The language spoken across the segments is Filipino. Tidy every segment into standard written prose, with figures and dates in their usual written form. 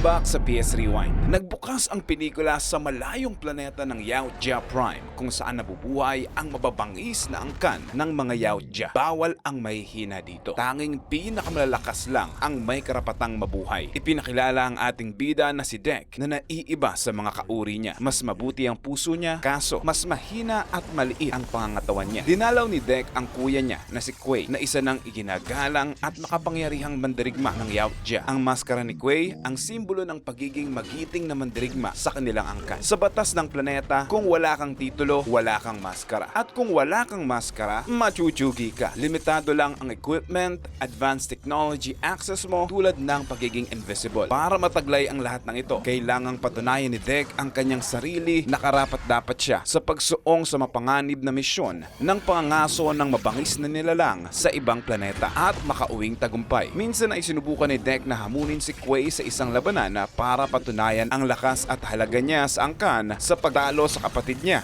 Welcome back sa PS Rewind. Nagbukas ang pelikula sa malayong planeta ng Yautja Prime kung saan nabubuhay ang mababangis na angkan ng mga Yautja. Bawal ang mahihina dito. Tanging pinakamalalakas lang ang may karapatang mabuhay. Ipinakilala ang ating bida na si Dek na naiiba sa mga kauri niya. Mas mabuti ang puso niya, kaso mas mahina at maliit ang pangangatawan niya. Dinalaw ni Dek ang kuya niya na si Quay na isa ng iginagalang at makapangyarihang mandirigma ng Yautja. Ang maskara ni Quay ang simbolo ng pagiging magiting na mandirigma sa kanilang angkan. Sa batas ng planeta, kung wala kang titulo, wala kang maskara. At kung wala kang maskara, machuchugi ka. Limitado lang ang equipment, advanced technology access mo tulad ng pagiging invisible. Para mataglay ang lahat ng ito, kailangang patunayan ni Dek ang kanyang sarili na karapat-dapat siya sa pagsuong sa mapanganib na misyon ng pangangaso ng mabangis na nilalang sa ibang planeta at makauwing tagumpay. Minsan ay sinubukan ni Dek na hamunin si Quay sa isang labanan para patunayan ang lakas at halaga niya sa angkan sa pagtalo sa kapatid niya.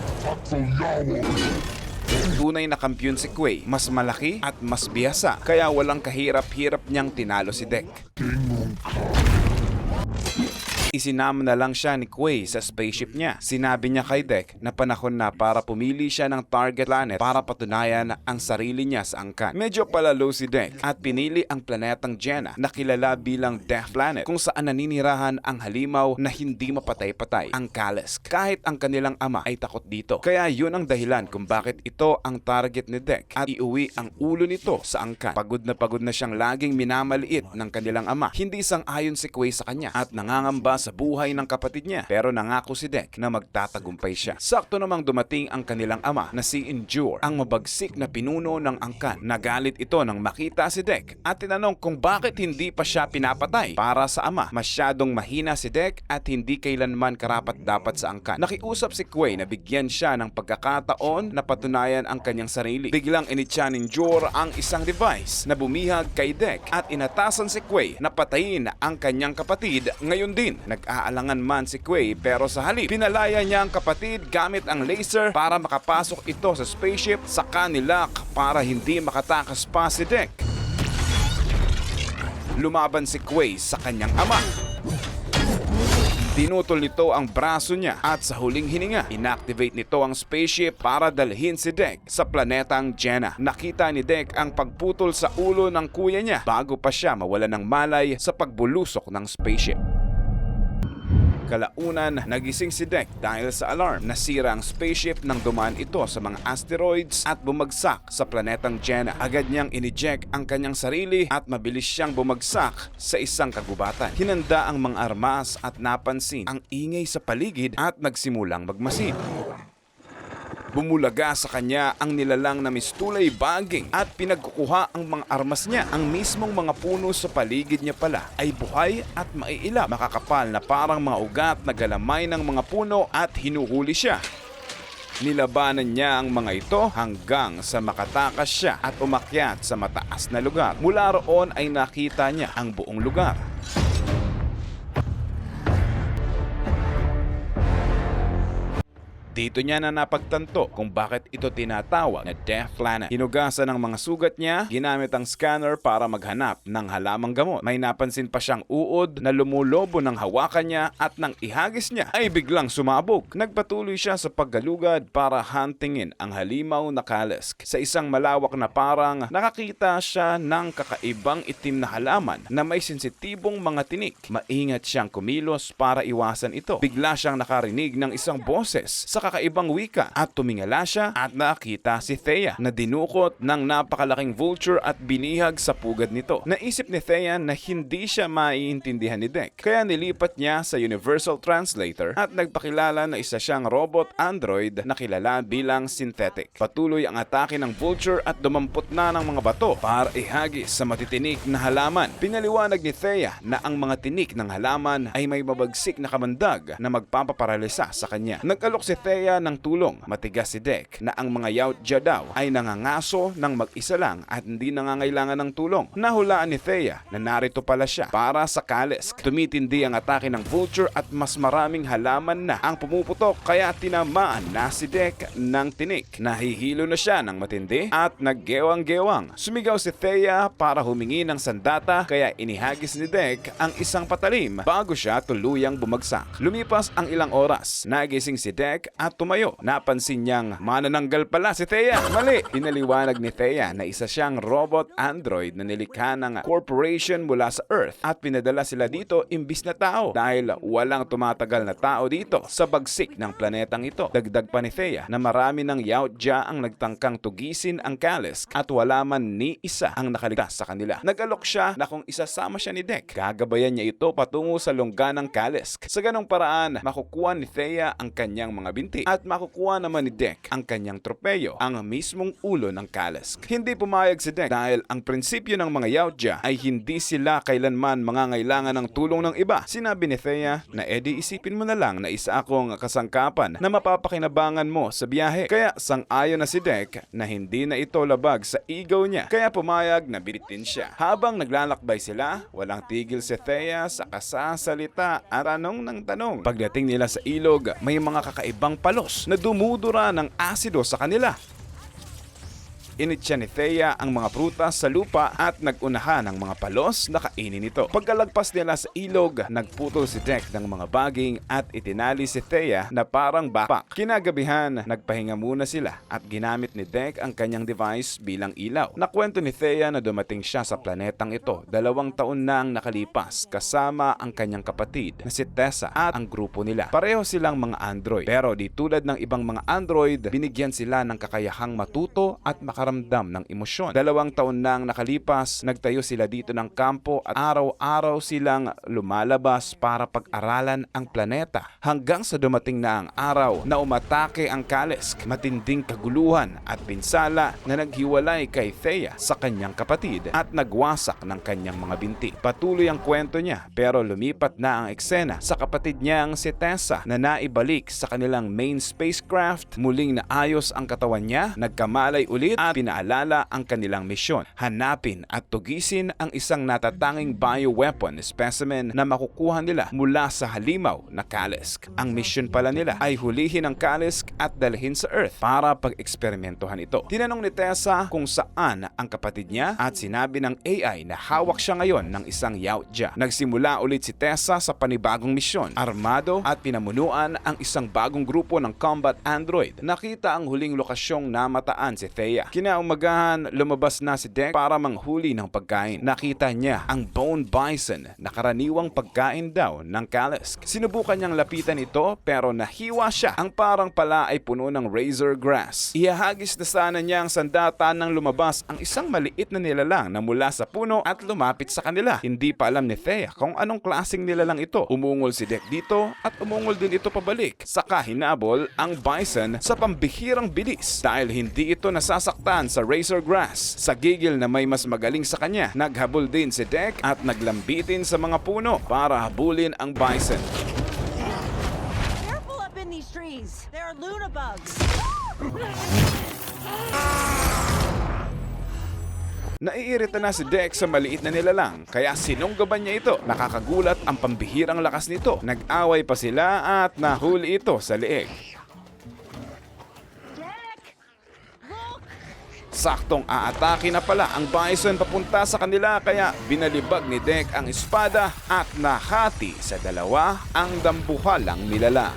Tunay na kampiyon si Quay, mas malaki at mas bihasa, kaya walang kahirap-hirap niyang tinalo si Dek. Isinama na lang siya ni Quay sa spaceship niya. Sinabi niya kay Dek na panahon na para pumili siya ng target planet para patunayan ang sarili niya sa angkan. Medyo palalo si Dek at pinili ang planetang Jenna na kilala bilang Death Planet kung saan naninirahan ang halimaw na hindi mapatay-patay, ang Kalisk. Kahit ang kanilang ama ay takot dito. Kaya yun ang dahilan kung bakit ito ang target ni Dek at iuwi ang ulo nito sa angkan. Pagod na siyang laging minamaliit ng kanilang ama. Hindi sang-ayon si Quay sa kanya at nangangamba sa buhay ng kapatid niya, pero nangako si Dek na magtatagumpay siya. Sakto namang dumating ang kanilang ama na si Endure, ang mabagsik na pinuno ng angkan. Nagalit ito nang makita si Dek at tinanong kung bakit hindi pa siya pinapatay. Para sa ama, masyadong mahina si Dek at hindi kailanman karapat-dapat sa angkan. Nakiusap si Quay na bigyan siya ng pagkakataon na patunayan ang kanyang sarili. Biglang initya ni Endure ang isang device na bumihag kay Dek at inatasan si Quay na patayin ang kanyang kapatid. Ngayon din, nag-aalangan man si Quay pero sa halip, pinalaya niya ang kapatid gamit ang laser para makapasok ito sa spaceship sa kanilak para hindi makatakas pa si Dek. Lumaban si Quay sa kanyang ama. Tinutol nito ang braso niya at sa huling hininga, inactivate nito ang spaceship para dalhin si Dek sa planetang Jenna. Nakita ni Dek ang pagputol sa ulo ng kuya niya bago pa siya mawala ng malay sa pagbulusok ng spaceship. Kalaunan, nagising si Dek dahil sa alarm. Nasira ang spaceship nang dumaan ito sa mga asteroids at bumagsak sa planetang Jenna. Agad niyang iniject ang kanyang sarili at mabilis siyang bumagsak sa isang kagubatan. Hinanda ang mga armas at napansin ang ingay sa paligid at nagsimulang magmasid. Bumulaga sa kanya ang nilalang na mistulay baging at pinagkukuha ang mga armas niya. Ang mismong mga puno sa paligid niya pala ay buhay at maiilap. Makakapal na parang mga ugat na galamay ng mga puno at hinuhuli siya. Nilabanan niya ang mga ito hanggang sa makatakas siya at umakyat sa mataas na lugar. Mula roon ay nakita niya ang buong lugar. Dito niya na napagtanto kung bakit ito tinatawag na Death Planet. Hinugasan ng mga sugat niya, ginamit ang scanner para maghanap ng halamang gamot. May napansin pa siyang uod na lumulobo ng hawakan niya at nang ihagis niya ay biglang sumabog. Nagpatuloy siya sa paggalugad para huntingin ang halimaw na Kalisk. Sa isang malawak na parang nakakita siya ng kakaibang itim na halaman na may sensitibong mga tinik. Maingat siyang kumilos para iwasan ito. Bigla siyang nakarinig ng isang boses sa kakaibang wika at tumingala siya at nakita si Thea na dinukot ng napakalaking vulture at binihag sa pugad nito. Naisip ni Thea na hindi siya maiintindihan ni Dek, kaya nilipat niya sa Universal Translator at nagpakilala na isa siyang robot android na kilala bilang synthetic. Patuloy ang atake ng vulture at dumampot na ng mga bato para ihagis sa matitinik na halaman. Pinaliwanag ni Thea na ang mga tinik ng halaman ay may mabagsik na kamandag na magpapaparalisa sa kanya. Nag-alok si Thea Thea ng tulong. Matigas si Dek na ang mga Yautja daw ay nangangaso ng mag-isa lang at hindi nangangailangan ng tulong. Nahulaan ni Thea na narito pala siya para sa Kalisk. Tumitindi ang atake ng Vulture at mas maraming halaman na ang pumuputok kaya tinamaan na si Dek ng tinik. Nahihilo na siya ng matindi at naggewang-gewang. Sumigaw si Thea para humingi ng sandata kaya inihagis ni Dek ang isang patalim bago siya tuluyang bumagsak. Lumipas ang ilang oras, nagising si Dek at tumayo. Napansin niyang manananggal pala si Thea. Mali! Pinaliwanag ni Thea na isa siyang robot android na nilikha ng corporation mula sa Earth at pinadala sila dito imbis na tao dahil walang tumatagal na tao dito sa bagsik ng planetang ito. Dagdag pa ni Thea na marami ng Yautja ang nagtangkang tugisin ang Kalisk at wala man ni isa ang nakaligtas sa kanila. Nag-alok siya na kung isasama siya ni Dek, gagabayan niya ito patungo sa lungga ng Kalisk. Sa ganong paraan, makukuha ni Thea ang kanyang mga binti at makukuha naman ni Dek ang kanyang tropeyo, ang mismong ulo ng Kalisk. Hindi pumayag si Dek dahil ang prinsipyo ng mga Yautja ay hindi sila kailanman mangangailangan ng tulong ng iba. Sinabi ni Thea na edi isipin mo na lang na isa akong kasangkapan na mapapakinabangan mo sa biyahe. Kaya sang-ayon na si Dek na hindi na ito labag sa ego niya. Kaya pumayag na biritin siya. Habang naglalakbay sila, walang tigil si Thea sa kasasalita at tanong ng tanong. Pagdating nila sa ilog, may mga kakaibang palos na dumudura ng asido sa kanila. Initya ni Thea ang mga prutas sa lupa at nagunahan ang mga palos na kainin ito. Pagkalagpas nila sa ilog, nagputol si Dek ng mga baging at itinali si Thea na parang backpack. Kinagabihan, nagpahinga muna sila at ginamit ni Dek ang kanyang device bilang ilaw. Nakwento ni Thea na dumating siya sa planetang ito 2 taon na ang nakalipas kasama ang kanyang kapatid na si Tessa at ang grupo nila. Pareho silang mga android pero di tulad ng ibang mga android, binigyan sila ng kakayahang matuto at makaramdam ng emosyon. 2 taon nang nakalipas, nagtayo sila dito ng kampo at araw-araw silang lumalabas para pag-aralan ang planeta. Hanggang sa dumating na ang araw na umatake ang Kalisk, matinding kaguluhan at pinsala na naghiwalay kay Thea sa kanyang kapatid at nagwasak ng kanyang mga binti. Patuloy ang kwento niya pero lumipat na ang eksena sa kapatid niyang si Tessa na naibalik sa kanilang main spacecraft. Muling naayos ang katawan niya, nagkamalay ulit at pinaalala ang kanilang misyon. Hanapin at tugisin ang isang natatanging bioweapon specimen na makukuha nila mula sa halimaw na Kalisk. Ang misyon pala nila ay hulihin ang Kalisk at dalhin sa Earth para pag-eksperimentohan ito. Tinanong ni Tessa kung saan ang kapatid niya at sinabi ng AI na hawak siya ngayon ng isang Yautja. Nagsimula ulit si Tessa sa panibagong misyon. Armado at pinamunuan ang isang bagong grupo ng combat android. Nakita ang huling lokasyong namataan si Thea. Kinaumagahan, lumabas na si Dek para manghuli ng pagkain. Nakita niya ang bone bison na karaniwang pagkain daw ng Kalisk. Sinubukan niyang lapitan ito pero nahiwa siya. Ang parang pala ay puno ng razor grass. Ihahagis na sana niya ang sandata nang lumabas ang isang maliit na nilalang na mula sa puno at lumapit sa kanila. Hindi pa alam ni Thea kung anong klaseng nilalang ito. Umungol si Dek dito at umungol din ito pabalik. Saka hinabol ang bison sa pambihirang bilis dahil hindi ito nasasaktan sa razor grass. Sa gigil na may mas magaling sa kanya, naghabol din si Dek at naglambitin sa mga puno para habulin ang bison. Careful up in these trees. There are Luna bugs. Naiirita na si Dek sa maliit na nilalang, kaya sinunggaban niya ito. Nakakagulat ang pambihirang lakas nito. Nag-away pa sila at nahuli ito sa leeg. Saktong aatake na pala ang bison papunta sa kanila kaya binalibag ni Dek ang espada at nahati sa dalawa ang dambuhalang nilalang.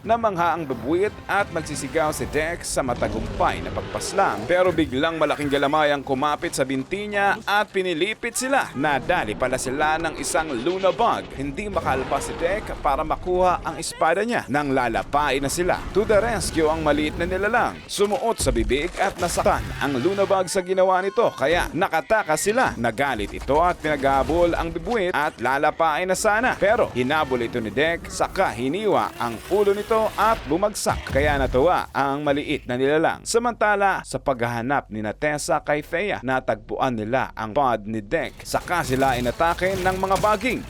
Namangha ang babuit at magsisigaw si Dek sa matagumpay na pagpaslang pero biglang malaking galamay ang kumapit sa binti niya at pinilipit sila. Nadali pala sila ng isang Luna bug. Hindi makalpas si Dek para makuha ang espada niya. Nang lalapain na sila, to the rescue ang maliit na nilalang. Sumuot sa bibig at nasaktan ang Luna bug sa ginawa nito kaya nakatakas sila. Nagalit ito at pinaghabol ang bibuit at lalapain na sana. Pero hinabol ito ni Dek saka hiniwa ang ulo nito at bumagsak kaya natuwa ang maliit na nilalang. Samantala sa paghahanap ni Tessa kay Thea, natagpuan nila ang pod ni Dek saka sila inatake ng mga baging.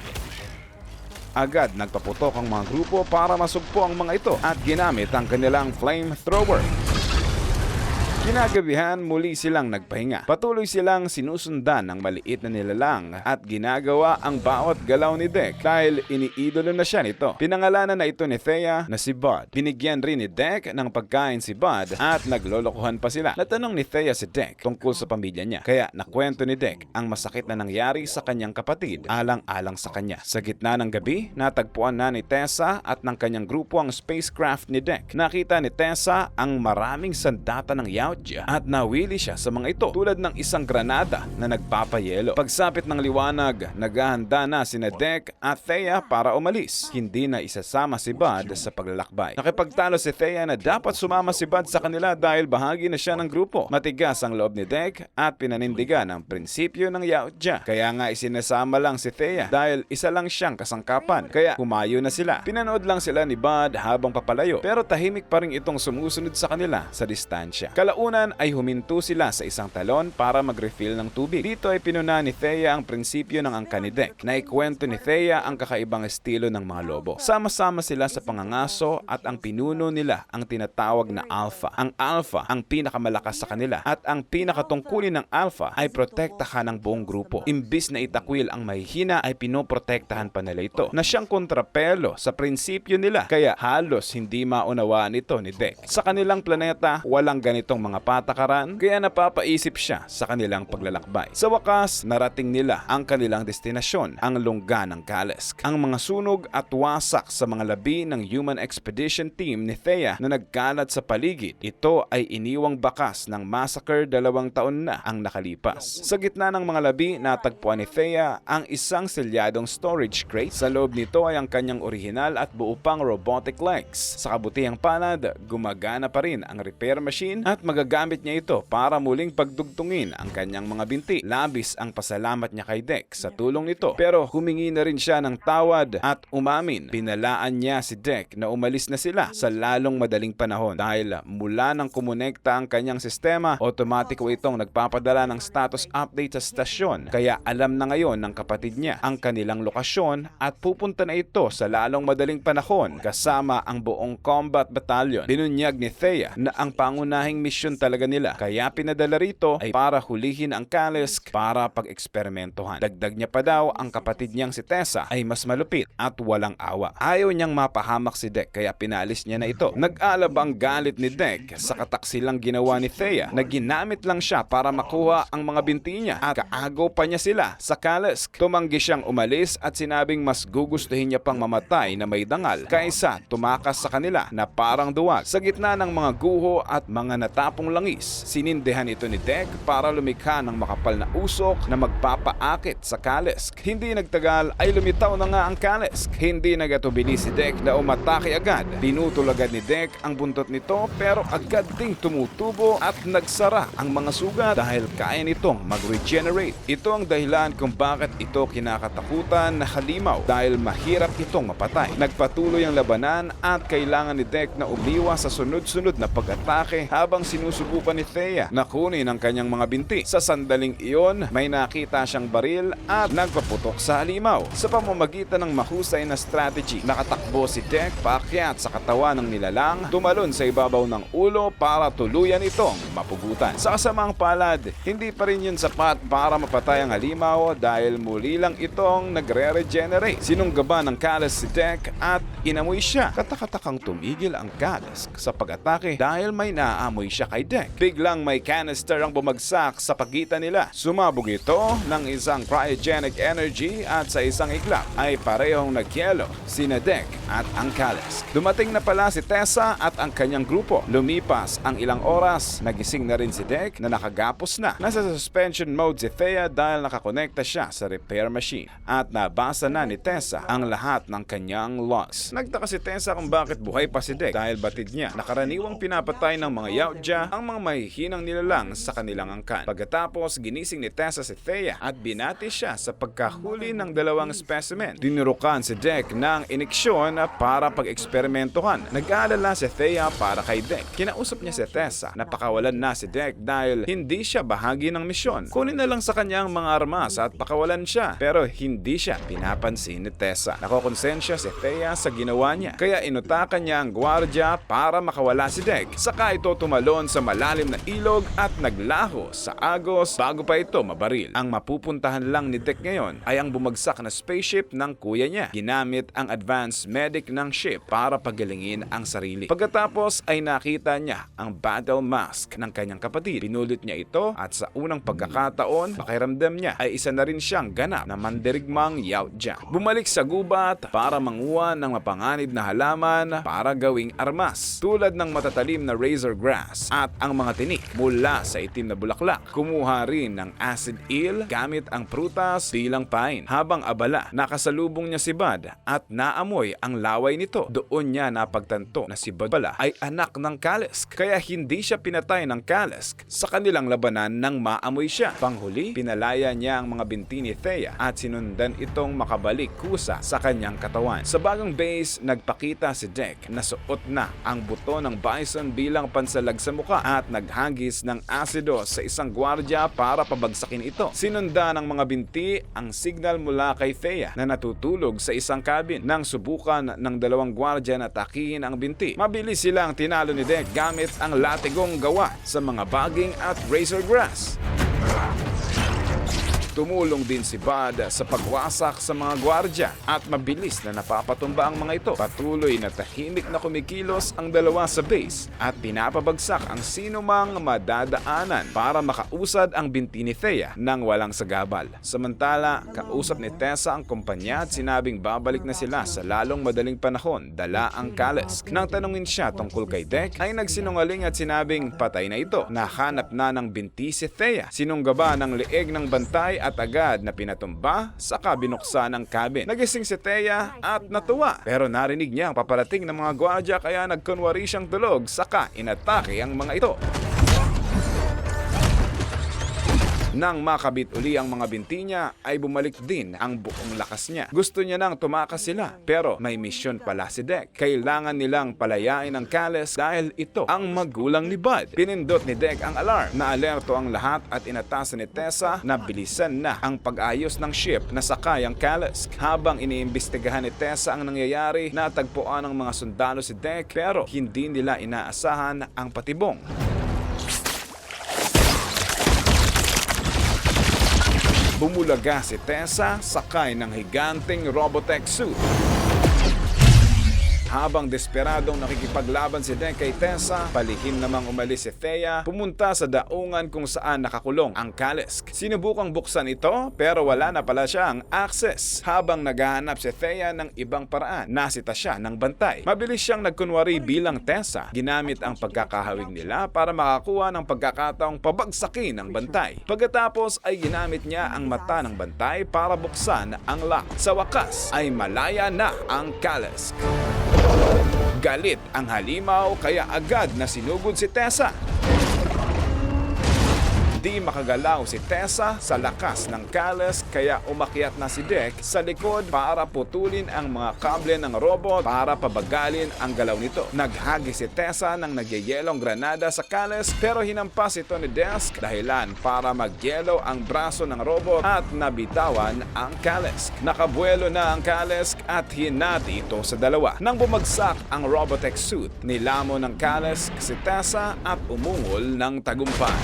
Agad nagpaputok ang mga grupo para masugpo ang mga ito at ginamit ang kanilang flamethrower. Kinagabihan, muli silang nagpahinga. Patuloy silang sinusundan ng maliit na nilalang at ginagawa ang bawat galaw ni Dek dahil iniidolo na siya nito. Pinangalanan na ito ni Thea na si Bud. Binigyan rin ni Dek ng pagkain si Bud at naglolokohan pa sila. Natanong ni Thea si Dek tungkol sa pamilya niya. Kaya nakwento ni Dek ang masakit na nangyari sa kanyang kapatid alang-alang sa kanya. Sa gitna ng gabi, natagpuan na ni Tessa at ng kanyang grupo ang spacecraft ni Dek. Nakita ni Tessa ang maraming sandata ng Yautja at nawili siya sa mga ito tulad ng isang granada na nagpapayelo. Pagsapit ng liwanag, naghahanda na sina Dek at Thea para umalis. Hindi na isasama si Bud sa paglalakbay. Nakipagtalo si Thea na dapat sumama si Bud sa kanila dahil bahagi na siya ng grupo. Matigas ang loob ni Dek at pinanindigan ang prinsipyo ng Yautja. Kaya nga isinasama lang si Thea dahil isa lang siyang kasangkapan. Kaya humayo na sila. Pinanood lang sila ni Bud habang papalayo pero tahimik pa rin itong sumusunod sa kanila sa distansya. Kalaunan ay huminto sila sa isang talon para mag-refill ng tubig. Dito ay pinuna ni Thea ang prinsipyo ng angka ni Dek. Naikwento ni Thea ang kakaibang estilo ng mga lobo. Sama-sama sila sa pangangaso at ang pinuno nila ang tinatawag na alpha. Ang alpha ang pinakamalakas sa kanila at ang pinakatungkulin ng alpha ay protektahan ng buong grupo. Imbis na itakwil ang mahihina ay pinoprotektahan pa nila ito na siyang kontrapelo sa prinsipyo nila kaya halos hindi maunawaan ito ni Dek. Sa kanilang planeta, walang ganitong mga patakaran kaya napapaisip siya sa kanilang paglalakbay. Sa wakas, narating nila ang kanilang destinasyon, ang lungga ng Kalesk. Ang mga sunog at wasak sa mga labi ng Human Expedition Team ni Thea na nagkalat sa paligid. Ito ay iniwang bakas ng massacre 2 taon na ang nakalipas. Sa gitna ng mga labi, natagpuan ni Thea ang isang selyadong storage crate. Sa loob nito ay ang kanyang orihinal at buo pang robotic legs. Sa kabutihang palad, gumagana pa rin ang repair machine at magagamit niya ito para muling pagdugtungin ang kanyang mga binti. Labis ang pasalamat niya kay Dek sa tulong nito pero humingi na rin siya ng tawad at umamin. Pinalaan niya si Dek na umalis na sila sa lalong madaling panahon dahil mula nang kumonekta ang kanyang sistema, automatiko itong nagpapadala ng status update sa stasyon. Kaya alam na ngayon ng kapatid niya ang kanilang lokasyon at pupunta na ito sa lalong madaling panahon kasama ang buong combat battalion. Binunyag ni Thea na ang pangunahing misyon talaga nila kaya pinadala rito ay para hulihin ang Kalesk para pag-eksperimentohan. Dagdag niya pa daw ang kapatid niyang si Tessa ay mas malupit at walang awa. Ayaw niyang mapahamak si Dek kaya pinalis niya na ito. Nag-alab ang galit ni Dek sa kataksilang ginawa ni Thea na ginamit lang siya para makuha ang mga binti niya at kaagaw pa niya sila sa Kalesk. Tumanggi siyang umalis at sinabing mas gugustuhin niya pang mamatay na may dangal kaysa tumakas sa kanila na parang duwag. Sa gitna ng mga guho at mga natapong langis, sinindihan ito ni Dek para lumikha ng makapal na usok na magpapaakit sa Kalesk. Hindi nagtagal ay lumitaw na nga ang Kalesk. Hindi nagatubili si Dek na umatake agad. Pinutol agad ni Dek ang buntot nito pero agad ding tumutubo at nagsara ang mga sugat dahil kaya nitong mag-regenerate. Ito ang dahilan kung bakit ito kinakatakutan na halimaw dahil mahirap itong mapatay. Nagpatuloy ang labanan at kailangan ni Dek na umiwas sa sunod-sunod na pag-atake habang sinusubukan ni Thea na kunin ang kanyang mga binti. Sa sandaling iyon, may nakita siyang baril at nagpaputok sa halimaw. Sa pamamagitan ng mahusay na strategy, nakatakbo si Dek paakyat sa katawan ng nilalang, tumalon sa ibabaw ng ulo para tuluyan itong mapugutan. Sa kasamang palad, hindi pa rin yun sapat para mapatay ang halimaw dahil muli lang itong nagre-regenerate. Sinunggaban ng Kalesk si Dek at inamoy siya. Katakatakang tumigil ang Kalesk sa pag-atake dahil may naaamoy siya kay Dek. Biglang may canister ang bumagsak sa pagitan nila. Sumabog ito ng isang cryogenic energy at sa isang iglap ay parehong nagyelo sina Dek at ang Kalesk. Dumating na pala si Tessa at ang kanyang grupo. Lumipas ang ilang oras, nagising na rin si Dek na nakagapos na. Nasa suspension mode si Thea dahil nakakonekta siya sa repair machine at nabasa na ni Tessa ang lahat ng kanyang logs. Nagtaka si Tessa kung bakit buhay pa si Dek dahil batid niya nakaraniwang pinapatay ng mga Yautja ang mga mahihinang nilalang sa kanilang angkan. Pagkatapos, ginising ni Tessa si Thea at binati siya sa pagkahuli ng dalawang specimen. Dinurukan si Dek ng iniksyon para pag-eksperimentohan. Nag-aalala si Thea para kay Dek. Kinausap niya si Tessa na pakawalan na si Dek dahil hindi siya bahagi ng misyon. Kunin na lang sa kanyang mga armas at pakawalan siya. Pero hindi siya pinapansin ni Tessa. Nakokonsensya si Thea sa ginawa niya. Kaya inutakan niya ang gwardya para makawala si Dek. Saka ito tumalon sa malalim na ilog at naglaho sa agos bago pa ito mabaril. Ang mapupuntahan lang ni Dek ngayon ay ang bumagsak na spaceship ng kuya niya. Ginamit ang advanced medic ng ship para pagalingin ang sarili. Pagkatapos ay nakita niya ang battle mask ng kanyang kapatid. Pinulot niya ito at sa unang pagkakataon, pakiramdam niya ay isa na rin siyang ganap na mandirigmang yautja. Bumalik sa gubat para manguha ng mapanganib na halaman para gawing armas tulad ng matatalim na razor grass at ang mga tinik mula sa itim na bulaklak. Kumuha rin ng acid eel gamit ang prutas bilang pain. Habang abala, nakasalubong niya si Bud at naamoy ang laway nito. Doon niya napagtanto na si Bud pala ay anak ng Kalisk, kaya hindi siya pinatay ng Kalisk sa kanilang labanan nang maamoy siya. Panghuli, pinalaya niya ang mga binti ni Thea at sinundan itong makabalik kusa sa kanyang katawan. Sa bagong base, nagpakita si Dek na suot na ang buto ng bison bilang pansalag sa muka at naghagis ng asido sa isang gwardya para pabagsakin ito. Sinundan ng mga binti ang signal mula kay Thea na natutulog sa isang cabin. Nang subukan ng dalawang gwardya na takihin ang binti, mabilis silang tinalo ni Dek gamit ang latigong gawa sa mga baging at razor grass. Tumulong din si Bud sa pagwasak sa mga gwardya at mabilis na napapatumba ang mga ito. Patuloy na tahimik na kumikilos ang dalawa sa base at pinapabagsak ang sinumang madadaanan para makausad ang binti ni Thea nang walang sagabal. Samantala, kausap ni Tessa ang kumpanya at sinabing babalik na sila sa lalong madaling panahon, dala ang Kalisk. Nang tanungin siya tungkol kay Dek, ay nagsinungaling at sinabing patay na ito. Nahanap na ng binti si Thea. Sinunggaba ng leeg ng bantay at agad na pinatumba saka binuksan ang cabin. Nagising si Thea at natuwa pero narinig niya ang paparating ng mga gwardya kaya nagkunwari siyang tulog saka inatake ang mga ito. Nang makabit uli ang mga binti niya, ay bumalik din ang buong lakas niya. Gusto niya nang tumakas sila, pero may misyon pala si Dek. Kailangan nilang palayain ang Kalisk dahil ito ang magulang ni Bud. Pinindot ni Dek ang alarm. Naalerto ang lahat at inatasan ni Tessa na bilisan na ang pag-ayos ng ship na sakay ang Kalisk. Habang iniimbestigahan ni Tessa ang nangyayari, natagpuan ng mga sundalo si Dek pero hindi nila inaasahan ang patibong. Bumulaga si Tessa sakay ng higanteng Robotech suit. Habang desperadong nakikipaglaban si Dek kay Tessa, palihim namang umalis si Thea, pumunta sa daungan kung saan nakakulong ang Kalisk. Sinubukang buksan ito pero wala na pala siyang access. Habang naghahanap si Thea ng ibang paraan, nasita siya ng bantay. Mabilis siyang nagkunwari bilang Tessa. Ginamit ang pagkakahawig nila para makakuha ng pagkakataong pabagsakin ang bantay. Pagkatapos ay ginamit niya ang mata ng bantay para buksan ang lock. Sa wakas ay malaya na ang Kalisk. Galit ang halimaw kaya agad na sinugod si Tessa. Di makagalaw si Tessa sa lakas ng Kalisk kaya umakyat na si Dek sa likod para putulin ang mga kable ng robot para pabagalin ang galaw nito. Naghagi si Tessa ng nagyayelong granada sa Kalisk pero hinampas ito ni Desk dahilan para magyelo ang braso ng robot at nabitawan ang Kalisk. Nakabuelo na ang Kalisk at hinati ito sa dalawa. Nang bumagsak ang Robotech suit, nilamon ng Kalisk si Tessa at umungol ng tagumpay.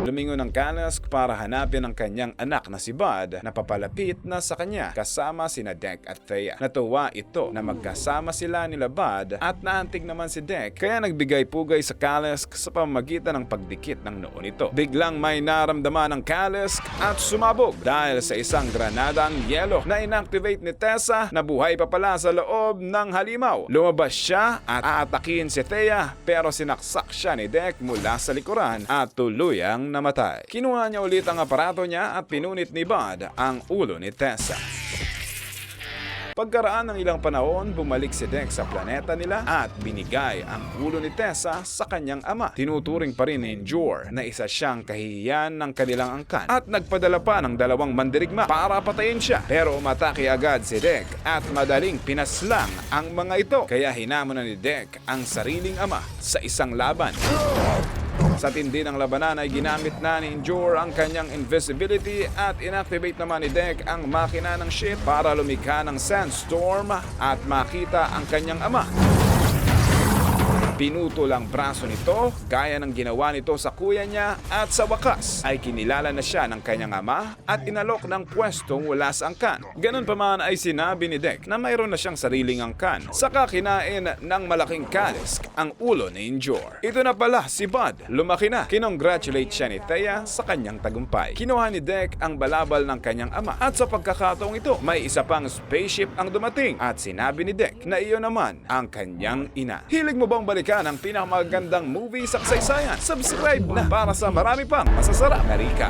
Lumingon ng Kalisk para hanapin ang kanyang anak na si Bud na papalapit na sa kanya kasama sina Dek at Thea. Natuwa ito na magkasama sila nila Bud at naantig naman si Dek kaya nagbigay pugay sa Kalisk sa pamamagitan ng pagdikit ng noo nito. Biglang may naramdaman ng Kalisk at sumabog dahil sa isang granadang yelo na inactivate ni Tessa na buhay pa pala sa loob ng halimaw. Lumabas siya at aatakin si Thea pero sinaksak siya ni Dek mula sa likuran at tuluyang namatay. Kinuha niya ulit ang aparato niya at pinunit ni Bud ang ulo ni Tessa. Pagkaraan ng ilang panahon, bumalik si Dek sa planeta nila at binigay ang ulo ni Tessa sa kanyang ama. Tinuturing pa rin ni Njor na isa siyang kahihiyan ng kanilang angkan at nagpadala pa ng 2 mandirigma para patayin siya. Pero umatake agad si Dek at madaling pinaslang ang mga ito. Kaya hinamon na ni Dek ang sariling ama sa isang laban. Sa tindi ng labanan ay ginamit na ni Njor ang kanyang invisibility at inactivate naman ni Dek ang makina ng ship para lumikha ng sandstorm at makita ang kanyang ama. Pinutol ang braso nito gaya ng ginawa nito sa kuya niya at sa wakas ay kinilala na siya ng kanyang ama at inalok ng pwestong wala sa angkan. Ganun pa man ay sinabi ni Dek na mayroon na siyang sariling angkan. Saka kinain ng malaking kalisk ang ulo ni Njor. Ito na pala si Bud. Lumaki na. Kinongratulate siya ni Thea sa kanyang tagumpay. Kinuha ni Dek ang balabal ng kanyang ama at sa pagkakataong ito may isa pang spaceship ang dumating at sinabi ni Dek na iyon naman ang kanyang ina. Hilig mo bang balikan ang pinakamagandang movie sa kasaysayan? Subscribe na para sa marami pang masasarap na recap.